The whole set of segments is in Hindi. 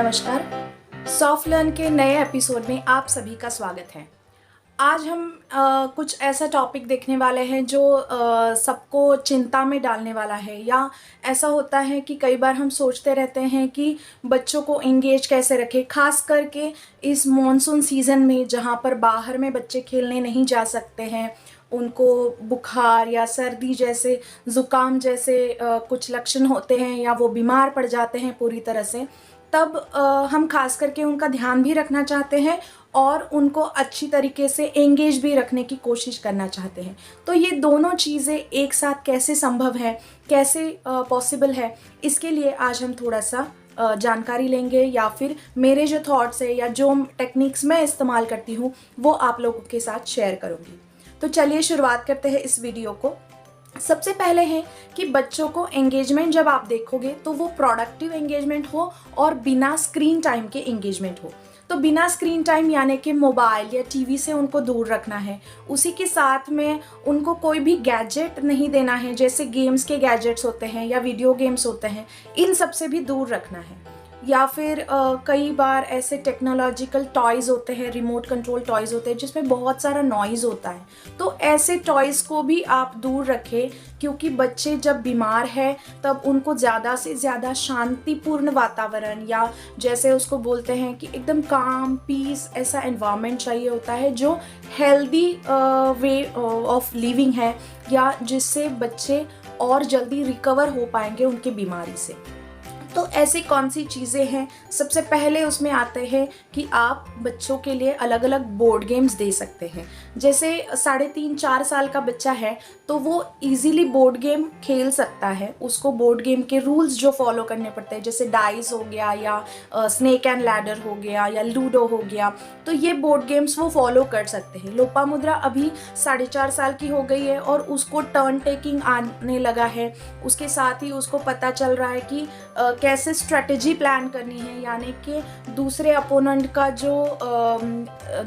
नमस्कार। सॉफ्ट लर्न के नए एपिसोड में आप सभी का स्वागत है। आज हम कुछ ऐसा टॉपिक देखने वाले हैं जो सबको चिंता में डालने वाला है। या ऐसा होता है कि कई बार हम सोचते रहते हैं कि बच्चों को एंगेज कैसे रखें, खास करके इस मॉनसून सीज़न में जहाँ पर बाहर में बच्चे खेलने नहीं जा सकते हैं, उनको बुखार या सर्दी जैसे ज़ुकाम जैसे कुछ लक्षण होते हैं या वो बीमार पड़ जाते हैं पूरी तरह से। तब हम खास करके उनका ध्यान भी रखना चाहते हैं और उनको अच्छी तरीके से एंगेज भी रखने की कोशिश करना चाहते हैं। तो ये दोनों चीज़ें एक साथ कैसे संभव है, कैसे पॉसिबल है, इसके लिए आज हम थोड़ा सा जानकारी लेंगे या फिर मेरे जो थॉट्स है या जो टेक्निक्स मैं इस्तेमाल करती हूँ वो आप लोगों के साथ शेयर करूँगी। तो चलिए शुरुआत करते हैं इस वीडियो को। सबसे पहले है कि बच्चों को एंगेजमेंट जब आप देखोगे तो वो प्रोडक्टिव एंगेजमेंट हो और बिना स्क्रीन टाइम के एंगेजमेंट हो। तो बिना स्क्रीन टाइम यानी कि मोबाइल या टीवी से उनको दूर रखना है। उसी के साथ में उनको कोई भी गैजेट नहीं देना है, जैसे गेम्स के गैजेट्स होते हैं या वीडियो गेम्स होते हैं, इन सब से भी दूर रखना है। या फिर कई बार ऐसे टेक्नोलॉजिकल टॉयज़ होते हैं, रिमोट कंट्रोल टॉयज़ होते हैं जिसमें बहुत सारा नॉइज़ होता है, तो ऐसे टॉयज़ को भी आप दूर रखें। क्योंकि बच्चे जब बीमार है तब उनको ज़्यादा से ज़्यादा शांतिपूर्ण वातावरण या जैसे उसको बोलते हैं कि एकदम काम पीस ऐसा एनवायरनमेंट चाहिए होता है जो हेल्दी वे ऑफ लिविंग है, या जिससे बच्चे और जल्दी रिकवर हो पाएंगे उनकी बीमारी से। तो ऐसी कौन सी चीज़ें हैं? सबसे पहले उसमें आते हैं कि आप बच्चों के लिए अलग अलग बोर्ड गेम्स दे सकते हैं। जैसे 3.5-4 साल का बच्चा है तो वो इजीली बोर्ड गेम खेल सकता है। उसको बोर्ड गेम के रूल्स जो फॉलो करने पड़ते हैं, जैसे डाइस हो गया या स्नेक एंड लैडर हो गया या लूडो हो गया, तो ये बोर्ड गेम्स वो फॉलो कर सकते हैं। लोपामुद्रा अभी 4.5 साल की हो गई है और उसको टर्न टेकिंग आने लगा है। उसके साथ ही उसको पता चल रहा है कि कैसे स्ट्रेटजी प्लान करनी है, यानी कि दूसरे अपोनेंट का जो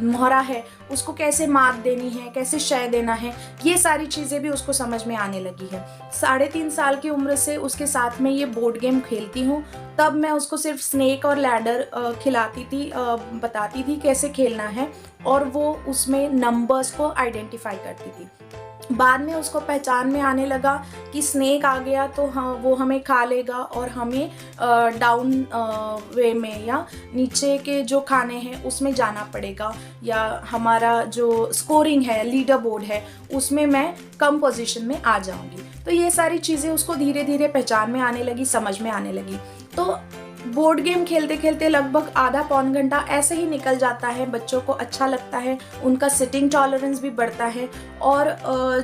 मोहरा है उसको कैसे मात देनी है, कैसे शय देना है, ये सारी चीज़ें भी उसको समझ में आने लगी है। 3.5 साल की उम्र से उसके साथ में ये बोर्ड गेम खेलती हूँ। तब मैं उसको सिर्फ स्नेक और लैडर खिलाती थी, बताती थी कैसे खेलना है, और वो उसमें नंबर्स को आइडेंटिफाई करती थी। बाद में उसको पहचान में आने लगा कि स्नेक आ गया तो हाँ वो हमें खा लेगा और हमें डाउन वे में या नीचे के जो खाने हैं उसमें जाना पड़ेगा, या हमारा जो स्कोरिंग है, लीडर बोर्ड है, उसमें मैं कम पोजीशन में आ जाऊंगी। तो ये सारी चीज़ें उसको धीरे धीरे पहचान में आने लगी, समझ में आने लगी। तो बोर्ड गेम खेलते खेलते लगभग आधा पौन घंटा ऐसे ही निकल जाता है। बच्चों को अच्छा लगता है, उनका सिटिंग टॉलरेंस भी बढ़ता है, और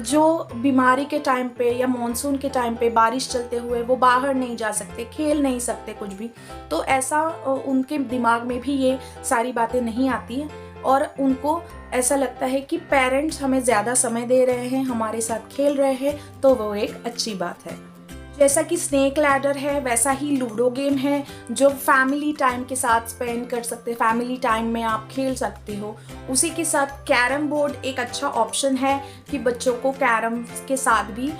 जो बीमारी के टाइम पे या मॉनसून के टाइम पे बारिश चलते हुए वो बाहर नहीं जा सकते, खेल नहीं सकते कुछ भी, तो ऐसा उनके दिमाग में भी ये सारी बातें नहीं आती हैं और उनको ऐसा लगता है कि पेरेंट्स हमें ज़्यादा समय दे रहे हैं, हमारे साथ खेल रहे हैं, तो वो एक अच्छी बात है। जैसा कि स्नेक लैडर है वैसा ही लूडो गेम है जो फैमिली टाइम के साथ स्पेंड कर सकते हैं, फैमिली टाइम में आप खेल सकते हो। उसी के साथ कैरम बोर्ड एक अच्छा ऑप्शन है कि बच्चों को कैरम के साथ भी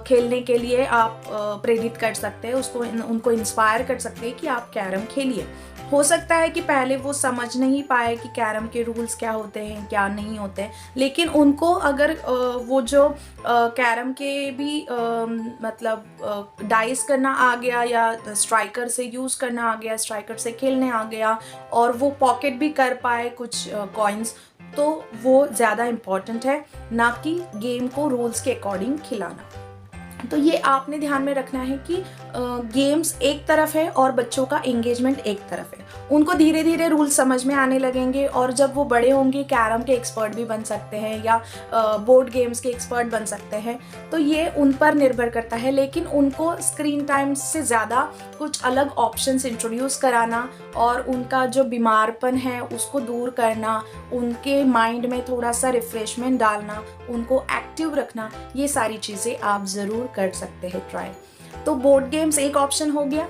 खेलने के लिए आप प्रेरित कर सकते हैं, उनको इंस्पायर कर सकते हैं कि आप कैरम खेलिए। हो सकता है कि पहले वो समझ नहीं पाए कि कैरम के रूल्स क्या होते हैं, क्या नहीं होते हैं, लेकिन उनको अगर वो जो कैरम के भी मतलब डाइस करना आ गया या स्ट्राइकर से यूज़ करना आ गया, स्ट्राइकर से खेलने आ गया, और वो पॉकेट भी कर पाए कुछ कॉइन्स, तो वो ज़्यादा इम्पॉर्टेंट है, ना कि गेम को रूल्स के अकॉर्डिंग खिलाना। तो ये आपने ध्यान में रखना है कि गेम्स एक तरफ है और बच्चों का एंगेजमेंट एक तरफ है। उनको धीरे धीरे रूल समझ में आने लगेंगे और जब वो बड़े होंगे कैरम के एक्सपर्ट भी बन सकते हैं या बोर्ड गेम्स के एक्सपर्ट बन सकते हैं। तो ये उन पर निर्भर करता है, लेकिन उनको स्क्रीन टाइम से ज़्यादा कुछ अलग ऑप्शंस इंट्रोड्यूस कराना और उनका जो बीमारपन है उसको दूर करना, उनके माइंड में थोड़ा सा रिफ्रेशमेंट डालना, उनको एक्टिव रखना, ये सारी चीज़ें आप ज़रूर कर सकते हैं ट्राई। तो बोर्ड गेम्स एक ऑप्शन हो गया,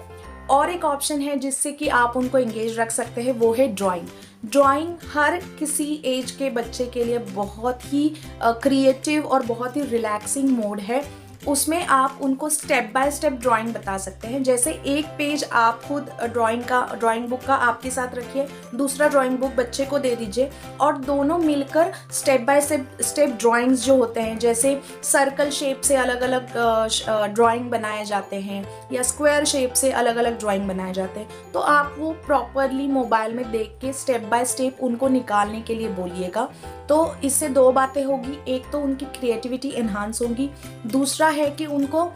और एक ऑप्शन है जिससे कि आप उनको एंगेज रख सकते हैं, वो है ड्राइंग। ड्राइंग हर किसी एज के बच्चे के लिए बहुत ही क्रिएटिव और बहुत ही रिलैक्सिंग मोड है। उसमें आप उनको स्टेप बाय स्टेप ड्राइंग बता सकते हैं। जैसे एक पेज आप खुद ड्राइंग बुक का आपके साथ रखिए, दूसरा ड्राइंग बुक बच्चे को दे दीजिए और दोनों मिलकर स्टेप बाय स्टेप ड्राइंग्स जो होते हैं, जैसे सर्कल शेप से अलग अलग ड्राइंग बनाए जाते हैं या स्क्वायर शेप से अलग अलग ड्राइंग बनाए जाते हैं, तो आप वो प्रॉपरली मोबाइल में देख के स्टेप बाय स्टेप उनको निकालने के लिए बोलिएगा। तो इससे दो बातें होगी, एक तो उनकी क्रिएटिविटी एनहांस होगी, दूसरा है कि उनको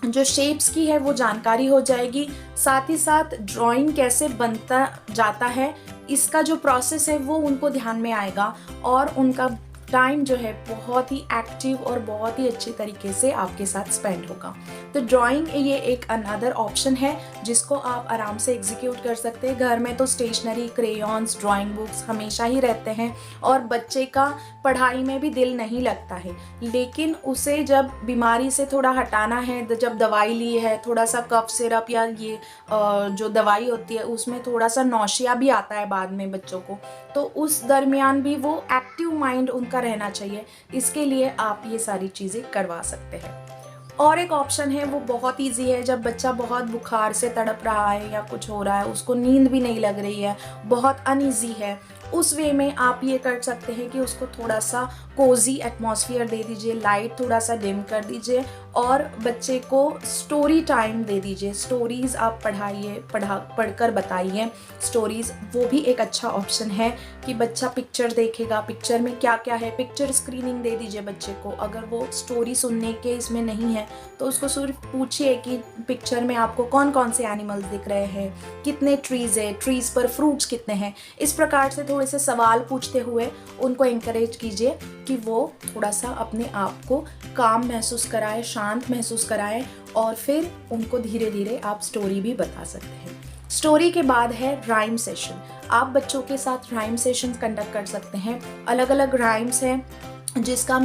जो शेप्स की है वो जानकारी हो जाएगी, साथ ही साथ ड्राइंग कैसे बनता जाता है इसका जो प्रोसेस है वो उनको ध्यान में आएगा और उनका टाइम जो है बहुत ही एक्टिव और बहुत ही अच्छे तरीके से आपके साथ स्पेंड होगा। तो ड्राइंग ये एक अनदर ऑप्शन है जिसको आप आराम से एग्जीक्यूट कर सकते हैं। घर में तो स्टेशनरी, क्रेयॉन्स, ड्राइंग बुक्स हमेशा ही रहते हैं और बच्चे का पढ़ाई में भी दिल नहीं लगता है, लेकिन उसे जब बीमारी से थोड़ा हटाना है, जब दवाई ली है, थोड़ा सा कफ सिरप या ये जो दवाई होती है उसमें थोड़ा सा नौशिया भी आता है बाद में बच्चों को, तो उस दरमियान भी वो एक्टिव माइंड उनका रहना चाहिए। इसके लिए आप ये सारी चीज़ें करवा सकते हैं। और एक ऑप्शन है वो बहुत इजी है, जब बच्चा बहुत बुखार से तड़प रहा है या कुछ हो रहा है, उसको नींद भी नहीं लग रही है, बहुत अनईजी है, उस वे में आप ये कर सकते हैं कि उसको थोड़ा सा कोजी एटमॉस्फेयर दे दीजिए, लाइट थोड़ा सा डिम कर दीजिए और बच्चे को स्टोरी टाइम दे दीजिए। स्टोरीज़ आप पढ़कर बताइए स्टोरीज़, वो भी एक अच्छा ऑप्शन है कि बच्चा पिक्चर देखेगा, पिक्चर में क्या क्या है, पिक्चर स्क्रीनिंग दे दीजिए बच्चे को। अगर वो स्टोरी सुनने के इसमें नहीं है तो उसको सिर्फ पूछिए कि पिक्चर में आपको कौन कौन से एनिमल्स दिख रहे हैं, कितने ट्रीज़ है, ट्रीज़ पर फ्रूट्स कितने हैं। इस प्रकार से थोड़े से सवाल पूछते हुए उनको एनकरेज कीजिए कि वो थोड़ा सा अपने आप को काम महसूस कराए, शांत महसूस कराए और फिर उनको धीरे धीरे आप स्टोरी भी बता सकते हैं। स्टोरी के बाद है राइम सेशन। आप बच्चों के साथ राइम सेशन कंडक्ट कर सकते हैं। अलग अलग राइम्स हैं जिसका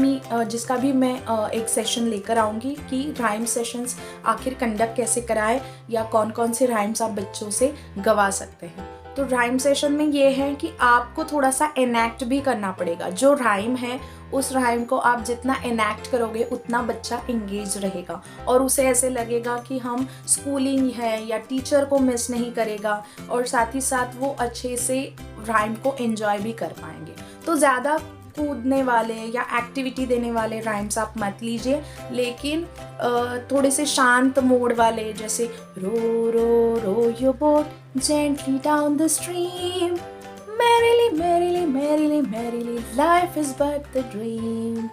भी मैं एक सेशन लेकर आऊँगी कि राइम सेशंस आखिर कंडक्ट कैसे कराएं या कौन कौन से राइम्स आप बच्चों से गवा सकते हैं। तो राइम सेशन में ये है कि आपको थोड़ा सा एनैक्ट भी करना पड़ेगा। जो राइम है उस राइम को आप जितना एनैक्ट करोगे उतना बच्चा इंगेज रहेगा और उसे ऐसे लगेगा कि हम स्कूलिंग है या टीचर को मिस नहीं करेगा और साथ ही साथ वो अच्छे से राइम को एंजॉय भी कर पाएंगे। तो ज़्यादा कूदने वाले या एक्टिविटी देने वाले राइम्स आप मत लीजिए, लेकिन थोड़े से शांत मोड वाले, जैसे row row row your boat gently down the stream, merrily merrily merrily merrily life is but the dream,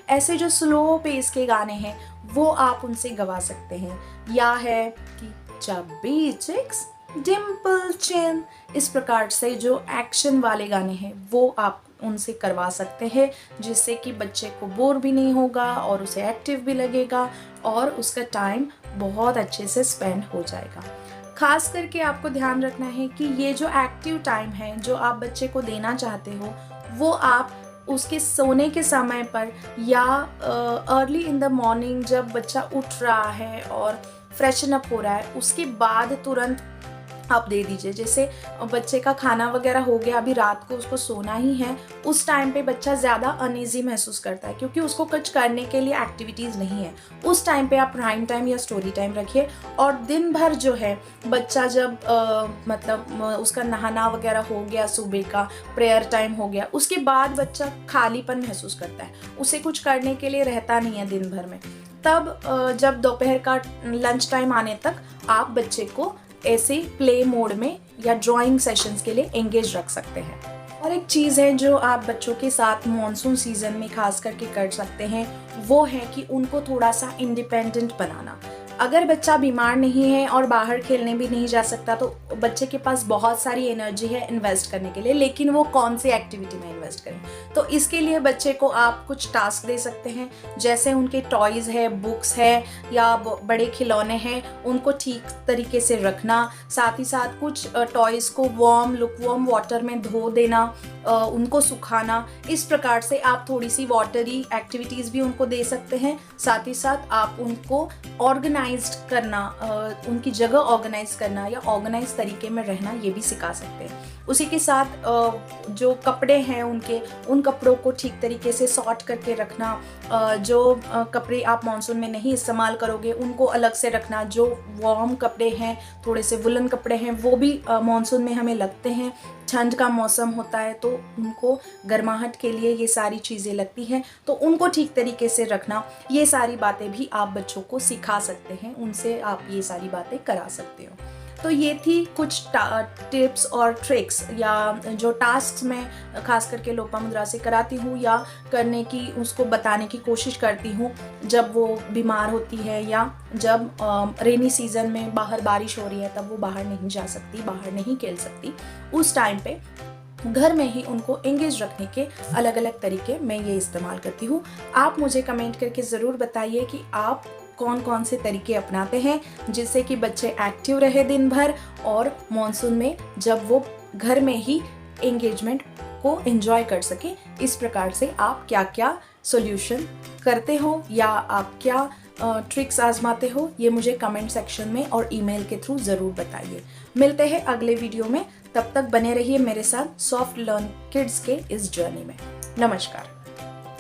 ऐसे जो स्लो पेस के गाने हैं वो आप उनसे गवा सकते हैं। या है कि चब्बी चिक्स डिम्पल चिन, इस प्रकार से जो एक्शन वाले गाने हैं वो आप उनसे करवा सकते हैं, जिससे कि बच्चे को बोर भी नहीं होगा और उसे एक्टिव भी लगेगा और उसका टाइम बहुत अच्छे से स्पेंड हो जाएगा। खास करके आपको ध्यान रखना है कि ये जो एक्टिव टाइम है जो आप बच्चे को देना चाहते हो वो आप उसके सोने के समय पर या अर्ली इन द मॉर्निंग जब बच्चा उठ रहा है और फ्रेशन अप हो रहा है उसके बाद तुरंत आप दे दीजिए। जैसे बच्चे का खाना वगैरह हो गया, अभी रात को उसको सोना ही है, उस टाइम पे बच्चा ज़्यादा अनईजी महसूस करता है क्योंकि उसको कुछ करने के लिए एक्टिविटीज़ नहीं है। उस टाइम पे आप राइम टाइम या स्टोरी टाइम रखिए और दिन भर जो है बच्चा जब उसका नहाना वगैरह हो गया, सुबह का प्रेयर टाइम हो गया, उसके बाद बच्चा खालीपन महसूस करता है, उसे कुछ करने के लिए रहता नहीं है दिन भर में। तब जब दोपहर का लंच टाइम आने तक आप बच्चे को ऐसे प्ले मोड में या ड्राइंग सेशंस के लिए एंगेज रख सकते हैं। और एक चीज़ है जो आप बच्चों के साथ मॉनसून सीज़न में खास करके कर सकते हैं, वो है कि उनको थोड़ा सा इंडिपेंडेंट बनाना। अगर बच्चा बीमार नहीं है और बाहर खेलने भी नहीं जा सकता तो बच्चे के पास बहुत सारी एनर्जी है इन्वेस्ट करने के लिए, लेकिन वो कौन सी एक्टिविटी में इन्वेस्ट करें। तो इसके लिए बच्चे को आप कुछ टास्क दे सकते हैं, जैसे उनके टॉयज़ है, बुक्स है या बड़े खिलौने हैं, उनको ठीक तरीके से रखना, साथ ही साथ कुछ टॉयज़ को लुकवार्म वाटर में धो देना उनको सुखाना, इस प्रकार से आप थोड़ी सी वाटरी एक्टिविटीज़ भी उनको दे सकते हैं। साथ ही साथ आप उनको ऑर्गेनाइज्ड करना, उनकी जगह ऑर्गेनाइज करना या ऑर्गेनाइज तरीके में रहना, ये भी सिखा सकते हैं। उसी के साथ जो कपड़े हैं उनके, उन कपड़ों को ठीक तरीके से सॉर्ट करके रखना, जो कपड़े आप मानसून में नहीं इस्तेमाल करोगे उनको अलग से रखना, जो वार्म कपड़े हैं, थोड़े से वुलन कपड़े हैं, वो भी मानसून में हमें लगते हैं। ठंड का मौसम होता है तो उनको गर्माहट के लिए ये सारी चीज़ें लगती हैं, तो उनको ठीक तरीके से रखना, ये सारी बातें भी आप बच्चों को सिखा सकते हैं, उनसे आप ये सारी बातें करा सकते हो। तो ये थी कुछ टिप्स और ट्रिक्स या जो टास्क्स मैं खास करके लोपामुद्रा से कराती हूँ या करने की, उसको बताने की कोशिश करती हूँ जब वो बीमार होती है या जब रेनी सीज़न में बाहर बारिश हो रही है, तब वो बाहर नहीं जा सकती, बाहर नहीं खेल सकती। उस टाइम पे घर में ही उनको एंगेज रखने के अलग अलग तरीके मैं ये इस्तेमाल करती हूँ। आप मुझे कमेंट करके ज़रूर बताइए कि आप कौन कौन से तरीके अपनाते हैं जिससे कि बच्चे एक्टिव रहे दिन भर, और मॉनसून में जब वो घर में ही एंगेजमेंट को एंजॉय कर सके। इस प्रकार से आप क्या क्या सॉल्यूशन करते हो या आप क्या ट्रिक्स आजमाते हो, ये मुझे कमेंट सेक्शन में और ईमेल के थ्रू ज़रूर बताइए। मिलते हैं अगले वीडियो में, तब तक बने रहिए मेरे साथ सॉफ्ट लर्न किड्स के इस जर्नी में। नमस्कार।